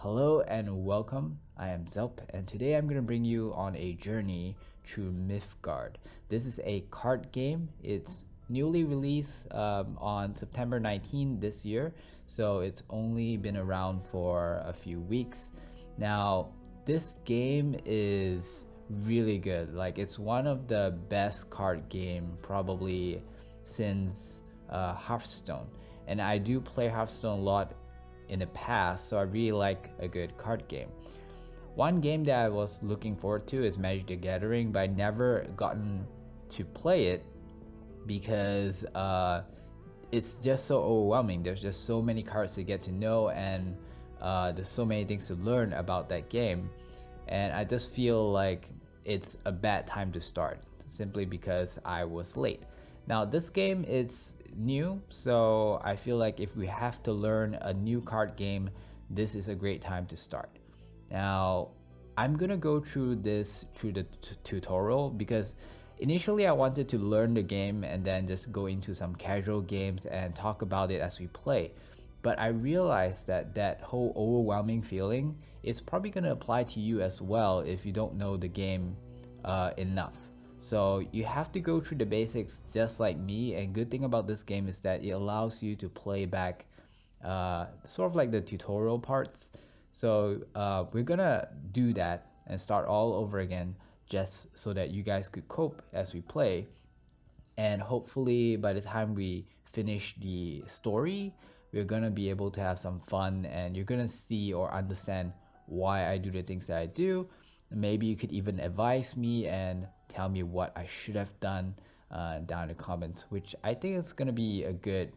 Hello and welcome. I am Zelp, and today I'm going to bring you on a journey through Mythgard. This is a card game. It's newly released on September 19 this year, so it's only been around for a few weeks. Now, this game is really good. Like, it's one of the best card game probably since Hearthstone, and I do play Hearthstone a lot in the past, so I really like a good card game. One game that I was looking forward to is Magic the Gathering, but I never gotten to play it because it's just so overwhelming. There's just so many cards to get to know, and there's so many things to learn about that game, and I just feel like it's a bad time to start simply because I was late. Now this game is new, so I feel like if we have to learn a new card game, this is a great time to start. Now I'm gonna go through this through the tutorial because initially I wanted to learn the game and then just go into some casual games and talk about it as we play. But I realized that that whole overwhelming feeling is probably gonna apply to you as well if you don't know the game enough. So you have to go through the basics just like me, and good thing about this game is that it allows you to play back sort of like the tutorial parts. So we're gonna do that and start all over again just so that you guys could cope as we play. And hopefully by the time we finish the story, we're gonna be able to have some fun and you're gonna see or understand why I do the things that I do. Maybe you could even advise me and tell me what I should have done down in the comments, which I think is gonna be a good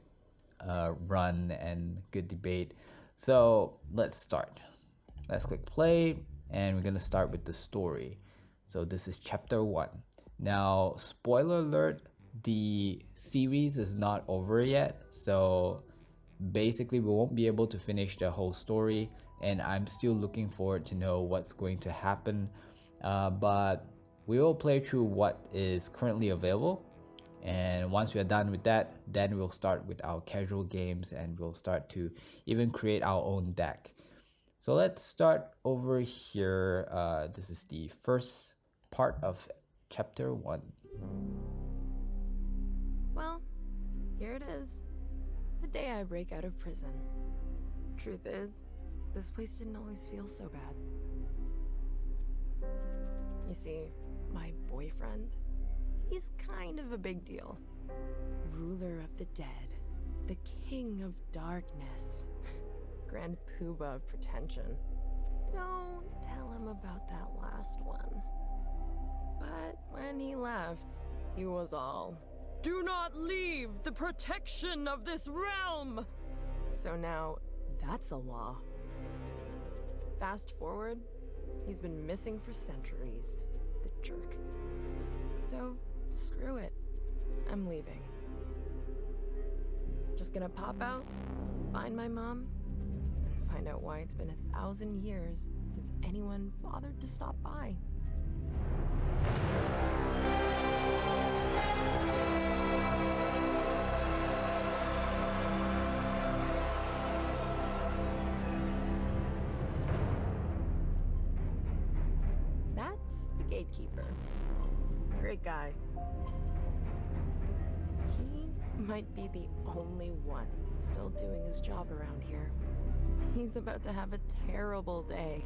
run and good debate. So let's start. Let's click play, and we're gonna start with the story. So this is chapter 1. Now, spoiler alert, the series is not over yet, so basically we won't be able to finish the whole story, and I'm still looking forward to know what's going to happen, but we will play through what is currently available, and once we are done with that, then we'll start with our casual games and we'll start to even create our own deck. So let's start over here. This is the first part of chapter 1. Well, here it is. The day I break out of prison. Truth is, this place didn't always feel so bad. You see, my boyfriend, he's kind of a big deal. Ruler of the dead, the king of darkness, grand poobah of pretension. Don't tell him about that last one. But when he left, he was all, "Do not leave the protection of this realm!" So now, that's a law. Fast forward, he's been missing for centuries. The jerk. So, screw it. I'm leaving. Just gonna pop out, find my mom, and find out why it's been 1,000 years since anyone bothered to stop by. That's the Gatekeeper. Great guy. He might be the only one still doing his job around here. He's about to have a terrible day.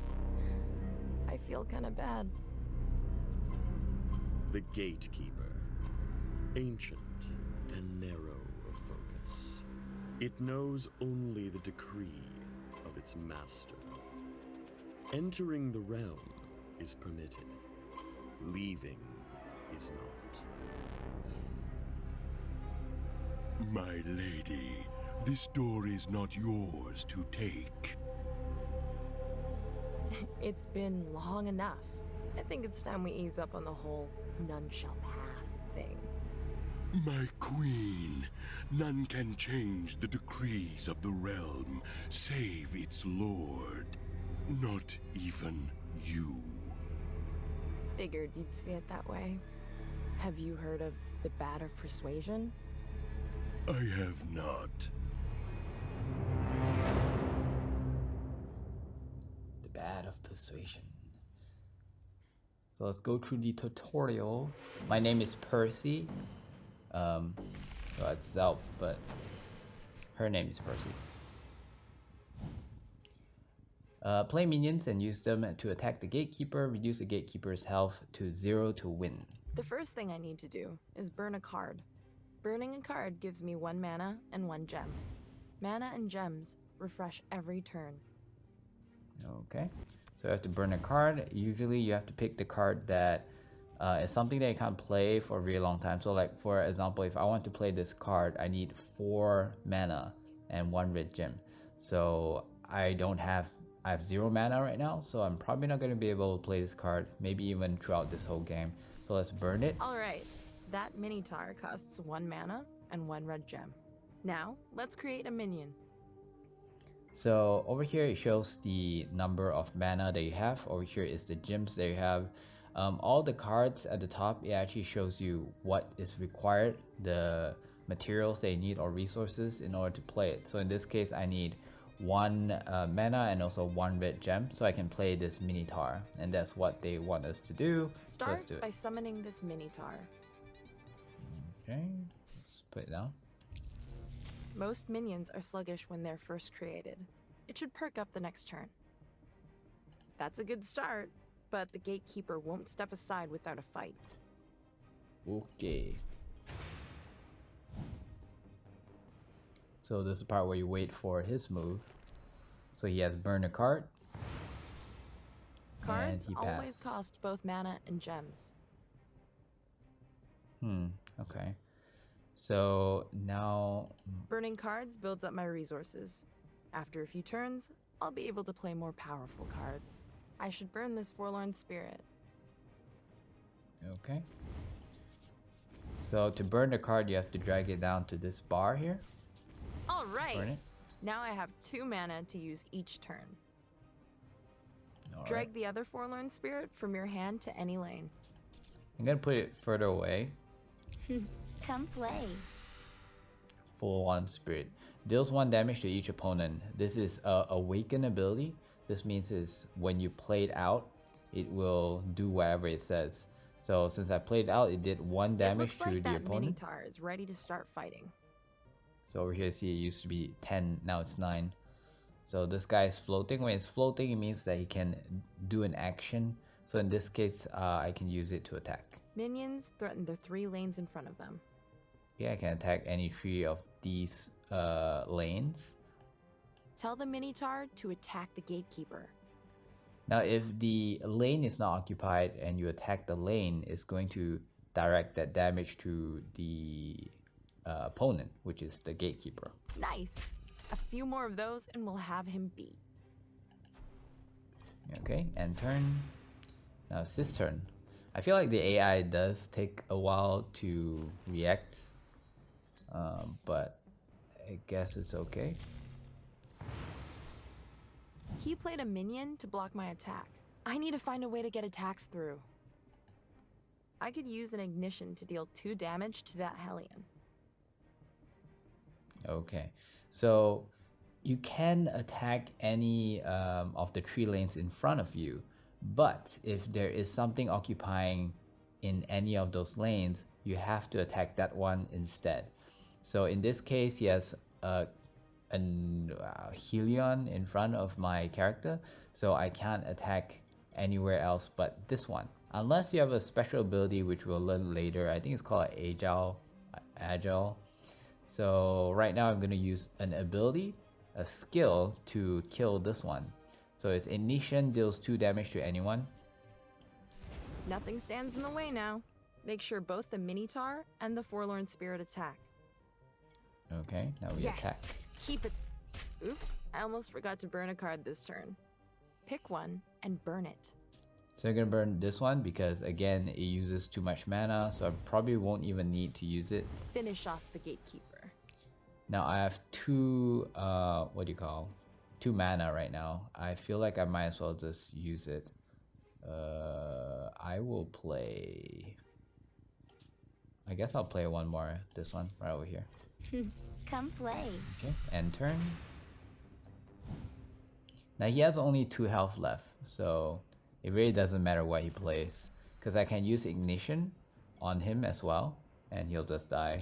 I feel kind of bad. The Gatekeeper. Ancient and narrow of focus. It knows only the decree of its master. Entering the realm is permitted. Leaving is not. My lady, this door is not yours to take. It's been long enough. I think it's time we ease up on the whole none shall pass thing. My queen, none can change the decrees of the realm, save its lord. Not even you. Figured you'd see it that way. Have you heard of the Bat of Persuasion? I have not. that of persuasion. So let's go through the tutorial. My name is Percy. So it's Zelp, but her name is Percy. Play minions and use them to attack the Gatekeeper. Reduce the Gatekeeper's health to 0 to win. The first thing I need to do is burn a card. Burning a card gives me 1 mana and 1 gem. Mana and gems refresh every turn. Okay, so you have to burn a card. Usually you have to pick the card that is something that you can't play for a really long time. So like for example, if I want to play this card, I need 4 mana and 1 red gem. So I have 0 mana right now, so I'm probably not going to be able to play this card, maybe even throughout this whole game. So let's burn it. Alright, that Minotaur costs 1 mana and 1 red gem. Now, let's create a minion. So over here it shows the number of mana that you have. Over here is the gems that you have. All the cards at the top, it actually shows you what is required, the materials they need or resources in order to play it. So in this case I need 1 mana and also 1 red gem, so I can play this Minotaur, and that's what they want us to do. So let's do it. Start by summoning this Minotaur. Okay, let's put it down. Most minions are sluggish when they're first created. It should perk up the next turn. That's a good start, but the Gatekeeper won't step aside without a fight. Okay. So this is the part where you wait for his move. So he has burned a card. Cards and he always passed. cost both mana and gems. Okay. So now... Burning cards builds up my resources. After a few turns, I'll be able to play more powerful cards. I should burn this Forlorn Spirit. Okay. So to burn the card, you have to drag it down to this bar here. Alright! Burn it. Now I have 2 mana to use each turn. All right. Drag the other Forlorn Spirit from your hand to any lane. I'm gonna put it further away. Come play. Full-on Spirit. Deals 1 damage to each opponent. This is a Awaken ability. This means is when you play it out, it will do whatever it says. So since I played it out, it did 1 damage it looks to like the that opponent. Minotaur is ready to start fighting. So over here, see, it used to be 10, now it's 9. So this guy is floating. When it's floating, it means that he can do an action. So in this case, I can use it to attack. Minions threaten the 3 lanes in front of them. Yeah, I can attack any 3 of these lanes. Tell the Minotaur to attack the Gatekeeper. Now, if the lane is not occupied and you attack the lane, it's going to direct that damage to the opponent, which is the Gatekeeper. Nice! A few more of those and we'll have him beat. Okay, end turn. Now it's his turn. I feel like the AI does take a while to react, but I guess it's okay. He played a minion to block my attack. I need to find a way to get attacks through. I could use an ignition to deal 2 damage to that Hellion. Okay, so you can attack any of the 3 lanes in front of you, but if there is something occupying in any of those lanes, you have to attack that one instead. So in this case, he has a Helion in front of my character, so I can't attack anywhere else but this one. Unless you have a special ability which we'll learn later. I think it's called Agile. So right now I'm going to use an ability, a skill, to kill this one. So its Ignition deals 2 damage to anyone. Nothing stands in the way now. Make sure both the Minotaur and the Forlorn Spirit attack. Okay, now we attack. Keep it. Oops, I almost forgot to burn a card this turn. Pick one and burn it. So I'm going to burn this one because again it uses too much mana, so I probably won't even need to use it. Finish off the Gatekeeper. Now I have 2 2 mana right now. I feel like I might as well just use it. I will play, I guess I'll play one more, this one right over here. Come play. Okay, end turn. Now he has only 2 health left, so it really doesn't matter what he plays, because I can use ignition on him as well, and he'll just die.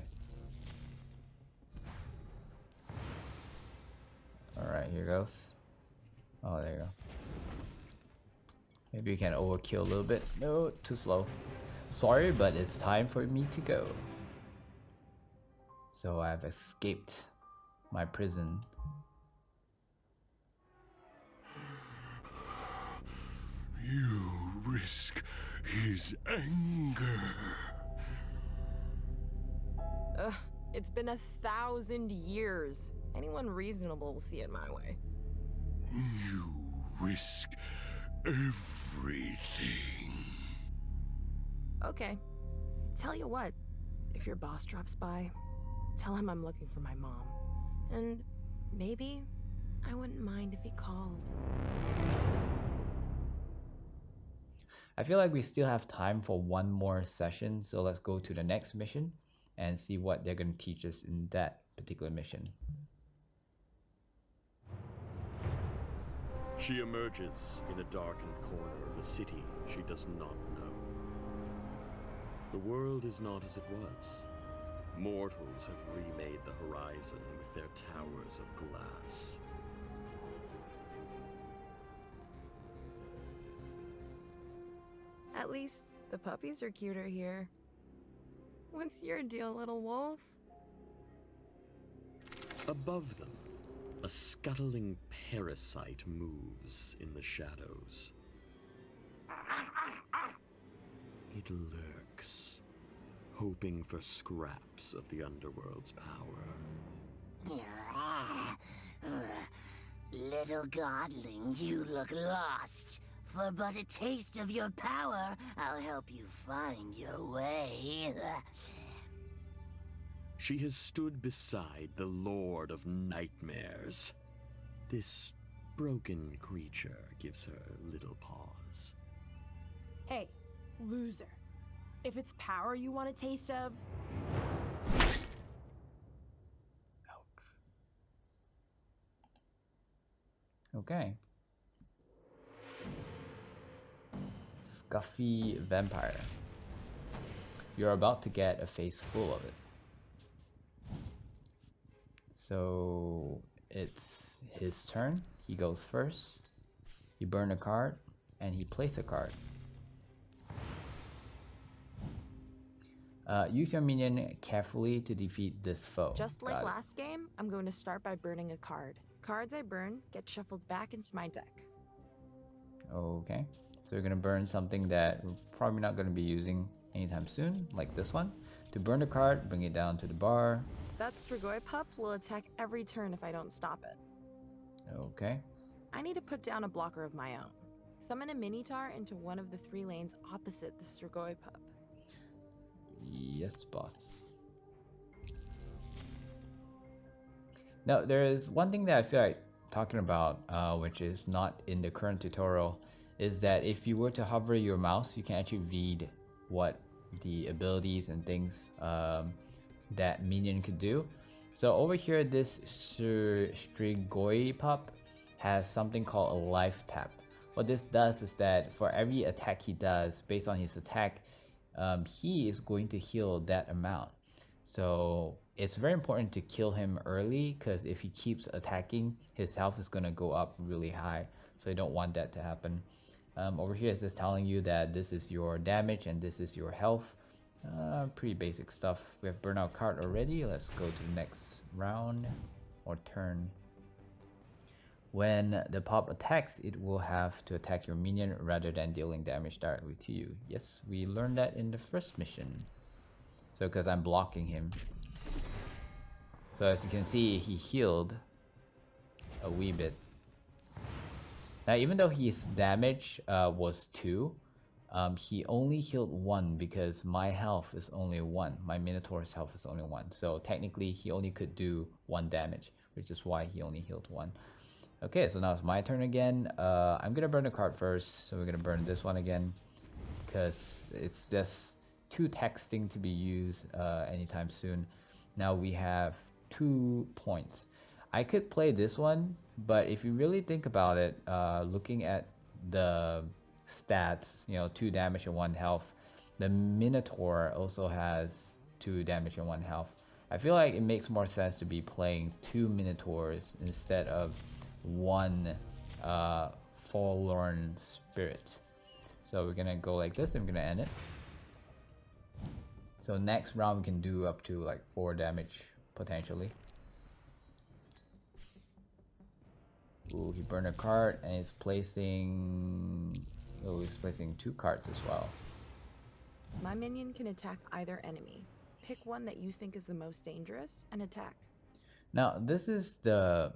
Alright, here goes. Oh, there you go. Maybe you can overkill a little bit. No, too slow. Sorry, but it's time for me to go. So I've escaped my prison. You risk his anger. Ugh, it's been 1,000 years. Anyone reasonable will see it my way. You risk everything. Okay. Tell you what, if your boss drops by, tell him I'm looking for my mom. And maybe I wouldn't mind if he called. I feel like we still have time for one more session, so let's go to the next mission and see what they're going to teach us in that particular mission. She emerges in a darkened corner of a city she does not know. The world is not as it was. Mortals have remade the horizon with their towers of glass. At least the puppies are cuter here. What's your deal, little wolf? Above them, a scuttling parasite moves in the shadows. It lurks, hoping for scraps of the underworld's power. Little godling, you look lost. For but a taste of your power, I'll help you find your way. She has stood beside the Lord of Nightmares. This broken creature gives her little pause. Hey, loser. If it's power you want a taste of... Okay. Scuffy vampire. You're about to get a face full of it. So it's his turn. He goes first. He burn a card and he plays a card. Use your minion carefully to defeat this foe. Just like last game, I'm going to start by burning a card. Cards I burn get shuffled back into my deck. Okay. So we're gonna burn something that we're probably not gonna be using anytime soon, like this one. To burn the card, bring it down to the bar. That Strigoi pup will attack every turn if I don't stop it. Okay. I need to put down a blocker of my own. Summon a Minotaur into one of the 3 lanes opposite the Strigoi pup. Yes, boss. Now, there is one thing that I feel like talking about, which is not in the current tutorial, is that if you were to hover your mouse, you can actually read what the abilities and things that minion could do. So over here, this Strigoi pup has something called a life tap. What this does is that for every attack he does, based on his attack, he is going to heal that amount. So it's very important to kill him early, because if he keeps attacking, his health is going to go up really high. So you don't want that to happen. Over here it's just telling you that this is your damage and this is your health. Pretty basic stuff. We have burnout card already. Let's go to the next round or turn. When the pop attacks, it will have to attack your minion rather than dealing damage directly to you. Yes, we learned that in the first mission. So because I'm blocking him. So as you can see, he healed a wee bit. Now even though his damage was 2, he only healed 1 because my health is only 1. My Minotaur's health is only 1. So technically he only could do 1 damage, which is why he only healed 1. Okay, so now it's my turn again. I'm gonna burn the card first, so we're gonna burn this one again because it's just too texting to be used anytime soon. Now we have 2 points. I could play this one, but if you really think about it, looking at the stats, 2 damage and 1 health, the Minotaur also has 2 damage and 1 health. I feel like it makes more sense to be playing 2 Minotaurs instead of 1 Forlorn Spirit. So we're gonna go like this and we're gonna end it. So next round we can do up to like 4 damage potentially. Ooh, he burned a card and he's placing... Oh, he's placing 2 cards as well. My minion can attack either enemy. Pick one that you think is the most dangerous and attack. Now, this is a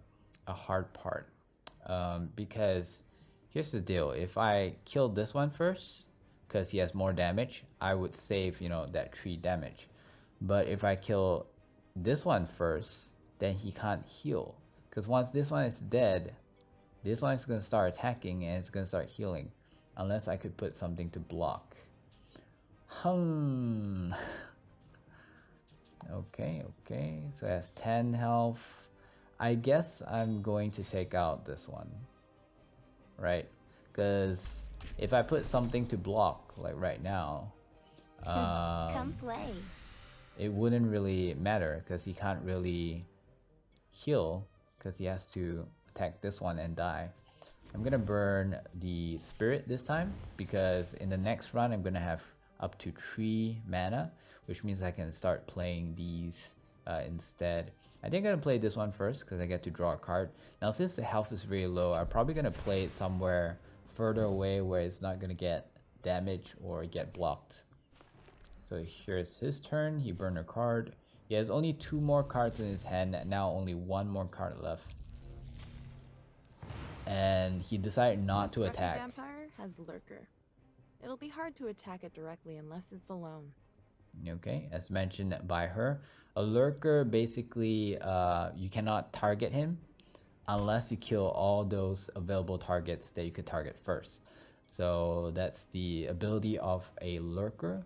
hard part. Because here's the deal. If I kill this one first, because he has more damage, I would save, that 3 damage. But if I kill this one first, then he can't heal. Because once this one is dead, this one is going to start attacking and it's going to start healing. Unless I could put something to block. Okay. So it has 10 health. I guess I'm going to take out this one. Right? Because if I put something to block, like right now, Come play. it wouldn't really matter because he can't really heal because he has to attack this one and die. I'm gonna burn the spirit this time because in the next run I'm gonna have up to 3 mana, which means I can start playing these instead. I think I'm gonna play this one first because I get to draw a card. Now since the health is very low, I'm probably gonna play it somewhere further away where it's not gonna get damage or get blocked. So here's his turn. He burned a card. He has only 2 more cards in his hand. Now only 1 more card left. And he decided not to attack. Vampire has Lurker. It'll be hard to attack it directly unless it's alone. Okay, as mentioned by her, a Lurker basically you cannot target him unless you kill all those available targets that you could target first. So that's the ability of a Lurker.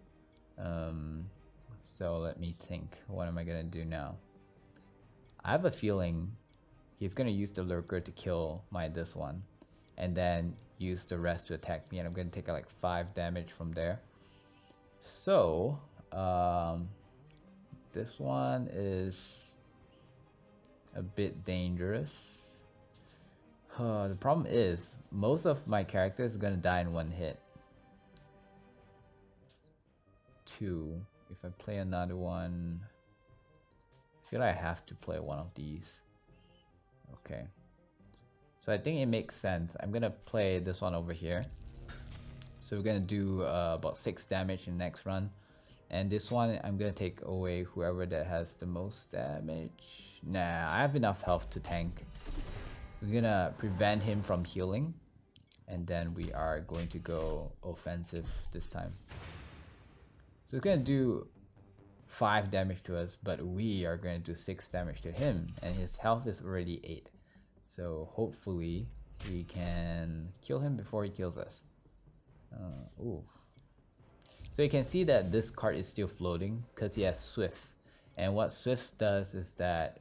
So let me think, what am I gonna do now? I have a feeling he's gonna use the Lurker to kill this one and then use the rest to attack me, and I'm gonna take like 5 damage from there. So this one is a bit dangerous. The problem is most of my characters are gonna die in 1 hit. 2. If I play another one, I feel like I have to play one of these. Okay, so I think it makes sense. I'm gonna play this one over here. So we're gonna do about 6 damage in the next run. And this one, I'm gonna take away whoever that has the most damage. Nah, I have enough health to tank. We're gonna prevent him from healing. And then we are going to go offensive this time. So it's gonna do 5 damage to us, but we are going to do 6 damage to him. And his health is already 8. So hopefully we can kill him before he kills us. Ooh. So you can see that this card is still floating because he has Swift. And what Swift does is that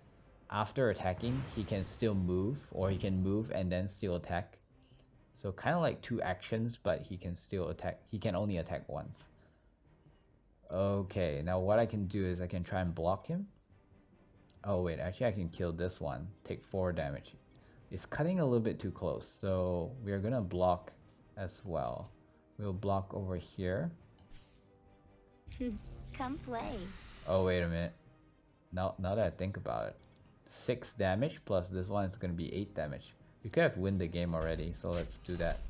after attacking, he can still move, or he can move and then still attack. So kind of like 2 actions, but he can still attack. He can only attack once. Okay, now what I can do is I can try and block him. Oh wait, actually I can kill this one, take 4 damage. It's cutting a little bit too close, so we're gonna block as well. We'll block over here. Come play. Oh wait a minute. Now that I think about it, 6 damage plus this one is gonna be 8 damage. We could have win the game already, so let's do that.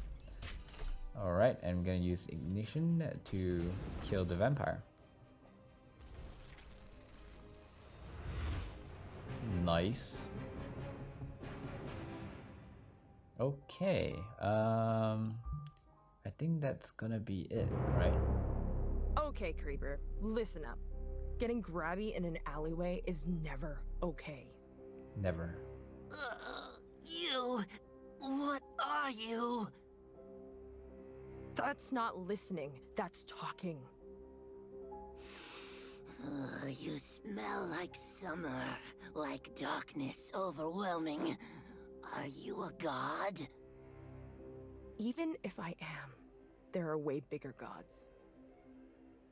Alright, I'm gonna use Ignition to kill the vampire. Nice. Okay, I think that's gonna be it, right? Okay, Creeper, listen up. Getting grabby in an alleyway is never okay. Never. You... What are you? That's not listening, that's talking. You smell like summer, like darkness overwhelming. Are you a god? Even if I am, there are way bigger gods.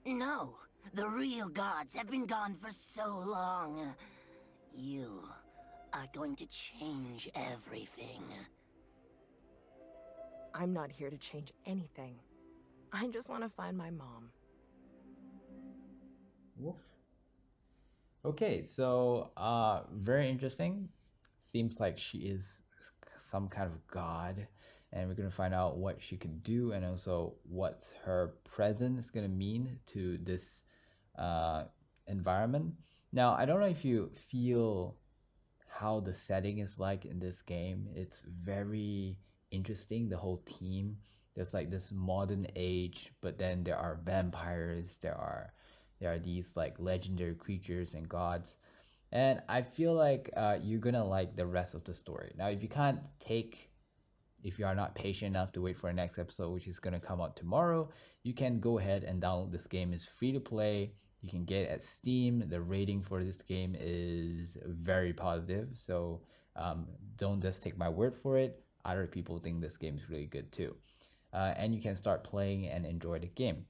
No, the real gods have been gone for so long. You are going to change everything. I'm not here to change anything. I just want to find my mom. Woof. Okay, so very interesting. Seems like she is some kind of god, and we're gonna find out what she can do and also what her presence is gonna mean to this environment. Now, I don't know if you feel how the setting is like in this game. It's very interesting, the whole theme. There's like this modern age, but then there are vampires, there are these like legendary creatures and gods, and I feel like you're gonna like the rest of the story. Now, if you are not patient enough to wait for the next episode, which is gonna come out tomorrow, you can go ahead and download this game. It's free to play. You can get it at Steam. The rating for this game is very positive, so don't just take my word for it. Other people think this game is really good too, and you can start playing and enjoy the game.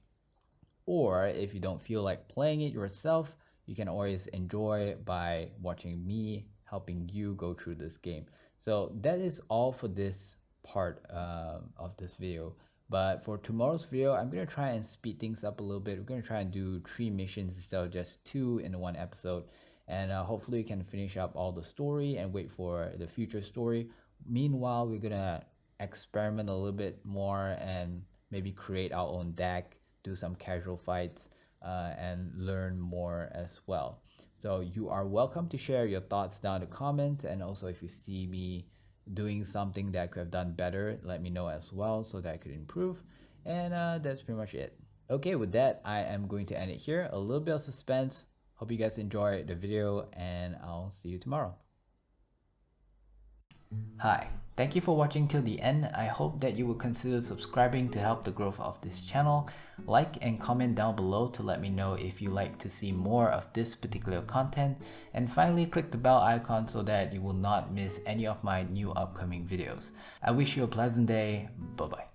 Or if you don't feel like playing it yourself, you can always enjoy by watching me helping you go through this game. So that is all for this part of this video. But for tomorrow's video, I'm gonna try and speed things up a little bit. We're gonna try and do 3 missions instead of just 2 in one episode, and hopefully we can finish up all the story and wait for the future story. Meanwhile, we're gonna experiment a little bit more and maybe create our own deck, do some casual fights, and learn more as well. So you are welcome to share your thoughts down in the comments, and also if you see me doing something that I could have done better, let me know as well so that I could improve. And that's pretty much it. Okay, with that, I am going to end it here. A little bit of suspense. Hope you guys enjoy the video, and I'll see you tomorrow. Hi, thank you for watching till the end. I hope that you will consider subscribing to help the growth of this channel. Like and comment down below to let me know if you like to see more of this particular content. And finally, click the bell icon so that you will not miss any of my new upcoming videos. I wish you a pleasant day. Bye bye.